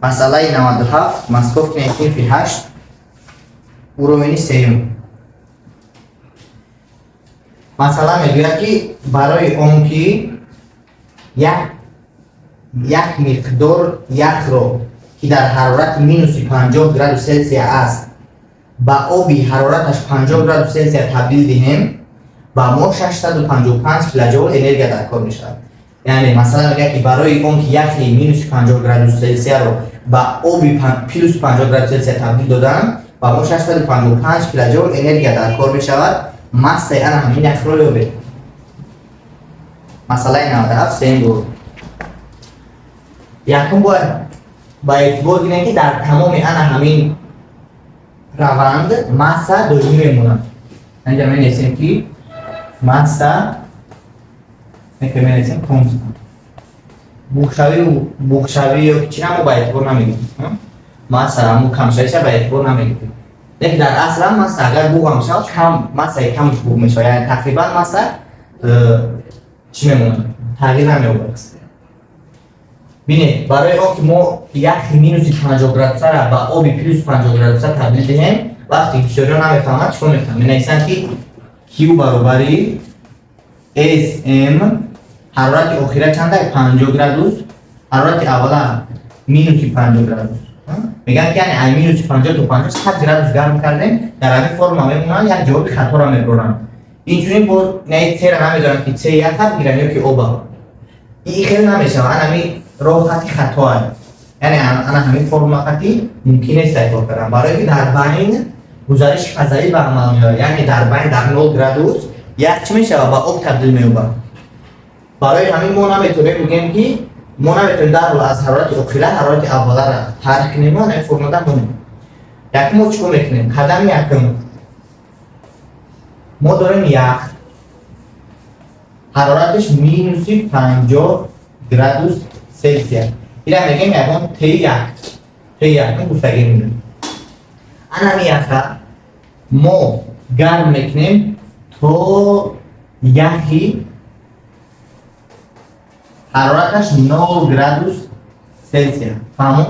مسئله 97 مذکور کنید صنف 8 уровень سیوم. مثلا میگوید که برای اون که یک مقدار یخ رو که در حرارت مینوس 50 گراد سلسیوس است با آبی حرارتش 50 گراد سلسیوس تبدیل دهیم با ما 655 کیلوجول انرژی در کار می شود. یعنی مثلا میگه که برای اون که یخ مینوس 50 گراد سلسیوس رو با آبی پلوس 50 گراد سلسیوس تبدیل دادن با ما 655 کیلوجول انرژی در کار می شود. ماسه انا همین یخ رو یابید. مسئله 97 سیم بود. یکم با اعتبار گیریم که در تمام انا همین روند ماسه دومی میمونند. اینجا می نویسیم که ماسه میکنیم کنستانت. بخشاوی و چی هم با اعتبار نمیگیم. ماسه هم کمشایش با اعتبار نمیگیم. لیکن در اصل ماسه اگر بوغم شد کم ماسه کمش بوغ میشه. یعنی تقریبا ماسه چی میمونه؟ تغییر نمی‌یابد. ببینید برای اون که ما یخ مینوس 50 گراد را با آب پلوس 50 گراد تبدیل دهیم وقتی هیستوریون نمیفهمد چون میفهمد می‌نویسند که Q برابری SM حرارت اخیره چنده 50 گراد حرارت اوله مینوس 50 گراد میگن که یعنی مینوس 50 تا 50 100 گراد گرم کردیم در همین فرم میمونن یک جواب خطا را میبرن اینجوری با نه تیر نمیدونن که چه یک خط میگیرن یا که اوبا این خیلی نمیشه من همین راه خطی خطا هست یعنی انا همین فرم خطی ممکنه استفاده کنم برای که در بین گزارش فضایی به عمل میاد یعنی در بین در 0 گراد یک چی میشه با آب تبدیل میشه برای همین ما نمیتونیم بگیم که ما نمیتونیم در از حرارت اخیره حرارت اوله را ترک کنیم و نه فرم دادن کنیم یک ما چیکار میکنیم قدم یکم ما داریم یخ حرارتش مینوس 50 گراد سلسیوس اینا میگیم یکم تی یک گفتگی میکنیم انا یخ ما گرم میکنیم تو یخی حرارتش 9 گراد سلسیوس فهمون؟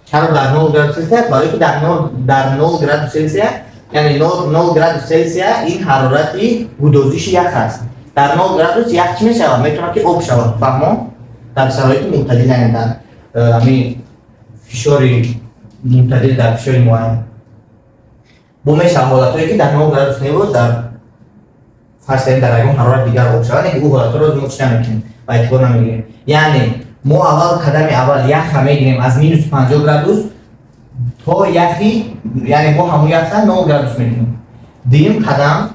چرا در 9 گراد سلسیوس؟ برای که در 9 گراد سلسیوس یعنی 9 گراد سلسیوس این حرارتی گدازش یخ است در 9 گراد یخ چی میشه؟ میتونه که آب شود فهمون؟ در شرایط معتدل یعنی در همین فشاری معتدل در فشاری معین با میشه حالتهایی که در 9 گراد نیست در فرض کنیم در ایگون حرارت دیگر آب شود یعنی او حالت رو از ما چی نمیکنیم و اعتبار نمیگیریم یعنی ما اول قدم اول یخ میگیریم از مینوس 50 گراد تا یخی یعنی ما همون یخ 9 گراد میگیریم دیم قدم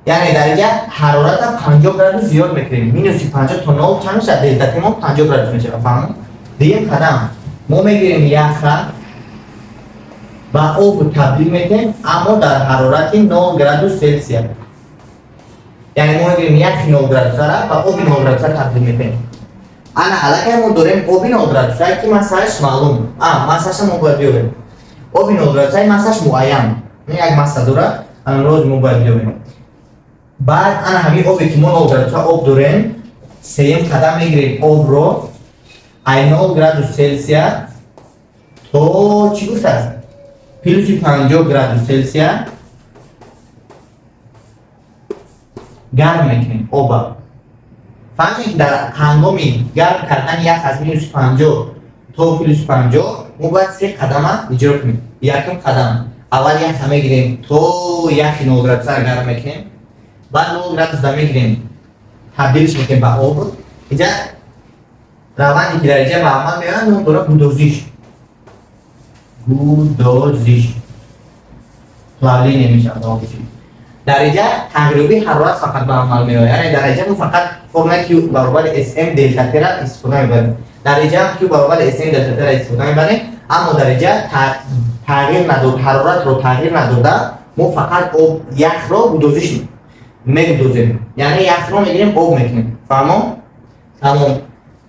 یعنی در اینجا حرارت 50 گراد زیاد میکنیم مینوس 50 تا 9 چند میشه دلتا ما 50 گراد میشه فهمون دیم قدم ما میگیریم یخ با آب تبدیل میکنیم اما در حرارت 9 گراد سلسیوس یعنی ما میگیریم یک 9 گراد را با آب 9 گراد تبدیل میکنیم انا علاقه ما داریم آب 9 گراد که مساحتش معلوم مساحتش ما باید بیاریم آب 9 گراد مساحتش معین یک مساحت داره انا روز ما باید بیاریم بعد انا همین آبی که ما 9 گراد آب داریم سیم قدم میگیریم آب رو 9 گراد سلسیوس تو چی گفته است پلوس 50 گراد سلسیوس گرم میکنیم آب فهمید در هنگامی گرم کردن یخ از مینوس 50 تا پلوس 50 ما باید 3 قدم اجرا کنیم یکم قدم اول یخ میگیریم تو یخ 9 گراد گرم میکنیم بعد 9 گراد میگیریم تبدیلش میکنیم به آب اینجا روندی که در اینجا به عمل میاد اون دوره گدازش پلالی نمیشه در اینجا تقریبی حرارت فقط به عمل میاد یعنی در اینجا فقط فرمول Q برابر SM دلتا تی را استفاده میبریم در اینجا Q برابر SM دلتا تی را استفاده میبریم اما در اینجا تغییر نداد حرارت رو تغییر نداده ما فقط آب یخ رو گدازش میگذاریم یعنی یخ رو میگیریم آب میکنیم فهمون تمام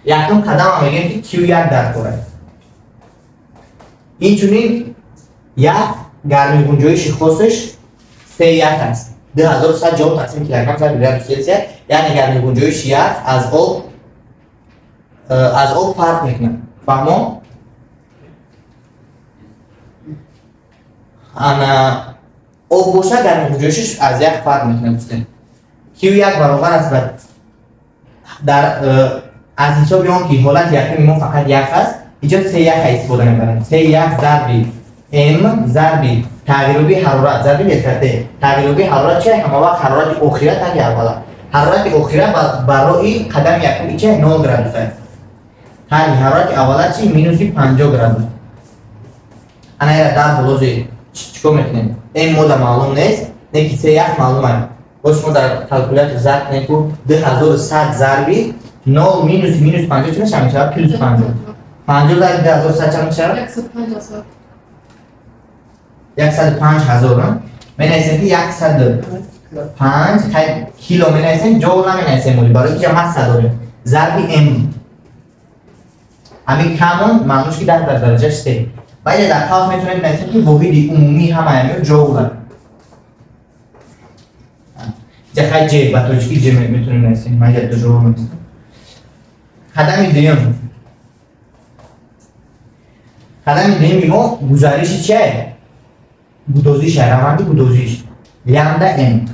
یکم قدم میگیم که Q1 در کاره این چونین یک گرمی گنجایش خاصش 3 یک است 2100 جول تقسیم کیلوگرم در گراد سلسیوس یعنی گرمی گنجایش یک از آب از آب فرق میکنه. فهمو؟ انا آب باشه گرم جوشش از یک فرق میکنه. کیو یک برابر است و در از حساب آن که حالت یکی ما فقط یک است، اینجا سه یک استفاده میکنیم. سه یک ضربی ام ضربی تغییرابی حرارت ضربی نسبت تغییرابی حرارت چه؟ همه وقت حرارت اخیره تا اولا. حرارت اخیره برای قدم یکم چه 9 گرادوس است. هر حرارت اولا چی مینوس 50 گرادوس. انا در بلوزی چیکار میکنیم؟ ام مود معلوم نیست، نه که سه یک معلومه. باش ما در کالکولاتور ضرب کنیم 2100 ضربی 9 مینوس 50 چه میشه؟ پلس 50. 50 ضرب 2100 چند میشه؟ 105,000 می‌نویسیم که 105 کیلو می‌نویسیم جول نمی‌نویسیم مولی برای اینکه هم صد داره ضرب ام همین کمون معلومش که در درجه 3 باید در خاص میتونیم بنویسیم که واحد عمومی همه جول اینجا خیلی جی با توجه جی میتونیم بنویسیم من یه جول می‌نویسم. قدم دوم ما گزارش چیه؟ گودوزیش روند گودوزیش لامدا ام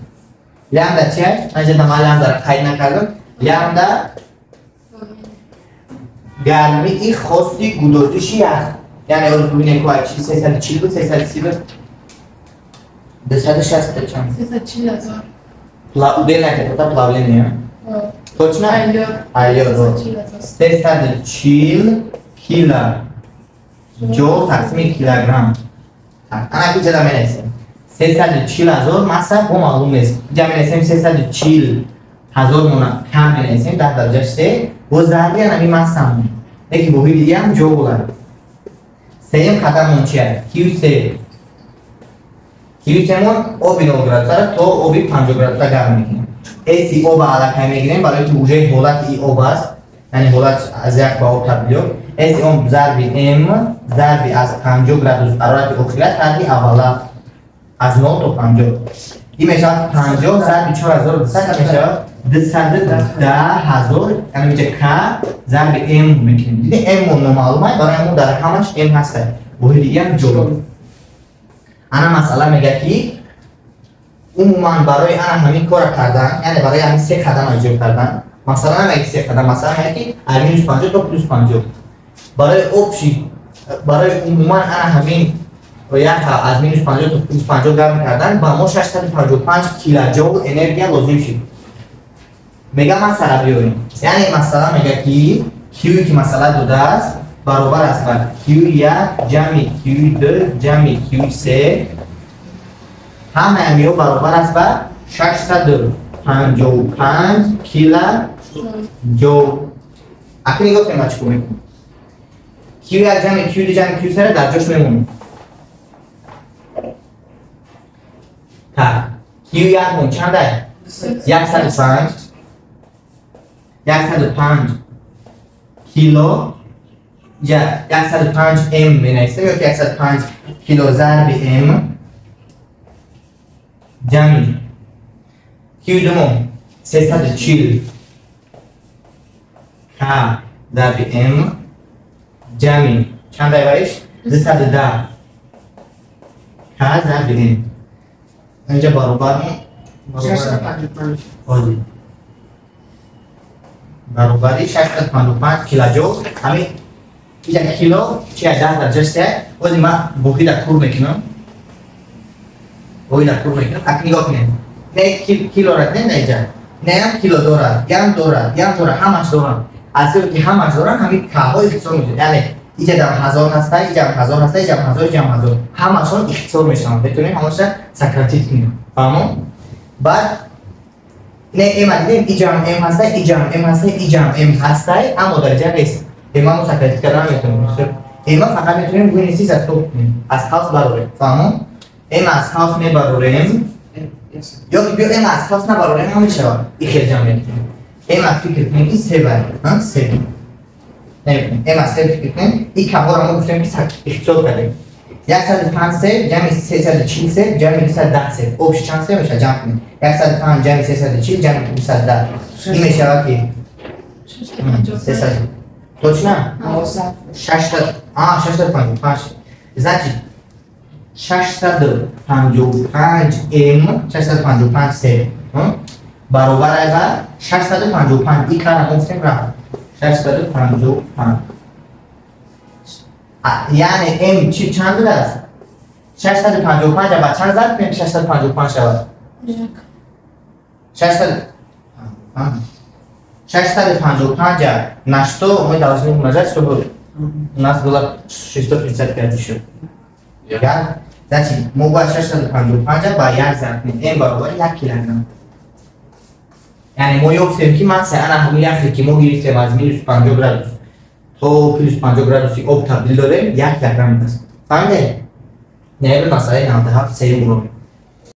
لامدا چیه؟ من جدا ما لامدا را قید نکردم. لامدا گرمی ای خاصی گودوزیشی است. یعنی از ببینید که چی 340 بود 330 بود 260 چند 340,000 پلاوده نکرد تا پلاوده نیه точно айё 340 کیلو جو تقسیم کیلوگرم. انا کی جدا می‌نویسیم 340,000 مصرف با معلوم نیست. اینجا می‌نویسیم 340,000 مون کم می‌نویسیم در درجه 3 با ضربی همین مصرف. یکی واحد دیگه هم جول. سیم قدممون چیه؟ Q3 مون آب 9 گرادوس تا آب 50 گرادوس گرم می‌کنیم. اسی آب علاقه می‌گیریم برای اینکه وجه حالت ای آب است. یعنی حالت از یک به آب تبدیل. اسی آب ضربی ام ضربی از 50 گرادوس حرارت اخیره تبدیل اولا از 9 تا 50. این میشه 50 ضرب 4200 میشه 210,000 یعنی میشه که ضرب ام میکنیم. دیدی ام معلومه برای همون در همش ام هسته واحد دیگه هم جول. انا مسئله میگه که عموما برای انا همین کار کردن یعنی برای همین سه قدم ایجاد کردن مثلا نمیگه سه قدم مثلا میگه که مینوس 50 تا پلس 50 برای اوپشی برای عموما انا همین و یک از مینوس 50 تا پلس 50 گرم کردن با ما 655 کیلوجول انرژی لازم شد. میگه مسئله بیاریم یعنی مسئله میگه که کیوی که مسئله داده است برابر است با کیو1 جمع کیو2 جمع کیو3 همه امیو برابر است با 655 کیلوجول. اکنون نگاه کنیم چیکار میکنیم. کیو1 جمع کیو2 جمع کیو3 را در جاش میمونیم. Q1 مون چنده؟ 105 کیلو یا 105 ام می‌نویسیم یا که 105 کیلو ضرب ام جمع Q2 مون 340 K ضرب ام جمع چنده بایش؟ 210 K ضرب ام اینجا برابر 655 آزی برابری 655 کیلوجول همین اینجا کیلو چیه 10 درجه است آزی من بوهی در کور میکنم اکنی نگاه کنیم نه کیلو را نه اینجا نه هم کیلو دارد هم دارد همش دارد اصلا که همش دارد همین کههای اختصار میشه یعنی اینجا در هزار هسته اینجا هم هزار هسته اینجا هم هزار همشون اختصار میشن بتونیم همش سکراتیت کنیم فهمون؟ بعد نه ام دیدیم اینجا هم ام هسته اینجا هم ام هسته اما درجه نیست اما سکراتیت کردن میتونیم اما فقط میتونیم گوینی سیز از تو از خاص بروریم فهمون؟ ام از خاص میبروریم یا ام از خاص نبروریم هم میشه این خیلی جمع میکنیم ام از فکر کنیم این سه بر سه ام از سه فکر کنیم این کمها رو ما گفتیم که اختصار کردیم 105 سه جمع 340 سه جمع 210 سه اوبش چند سه میشه جمع کنیم 105 جمع 340 جمع 210 این میشه که 300 точно 600. 655 значит 655 м 655 سه برابر اگر 655 این کار گفتیم رفت 655 یعنی ام چی چند بوده است 655 با چند زد کنیم 655 شود 655 نشتو ми должны умножать, чтобы у нас было 635 еще. Значит, мы با 655 با 1 زد کنیم ام برابر 1 کیلوگرم. یعنی ما یافتیم که مثلا همون یخی که ما گرفتیم از مینوس 50 گرادوس تا پلوس 50 گرادوسی آب تبدیل داره 1 کیلوگرم است. فهمیده؟ نه به مسئله 97 سه اون رو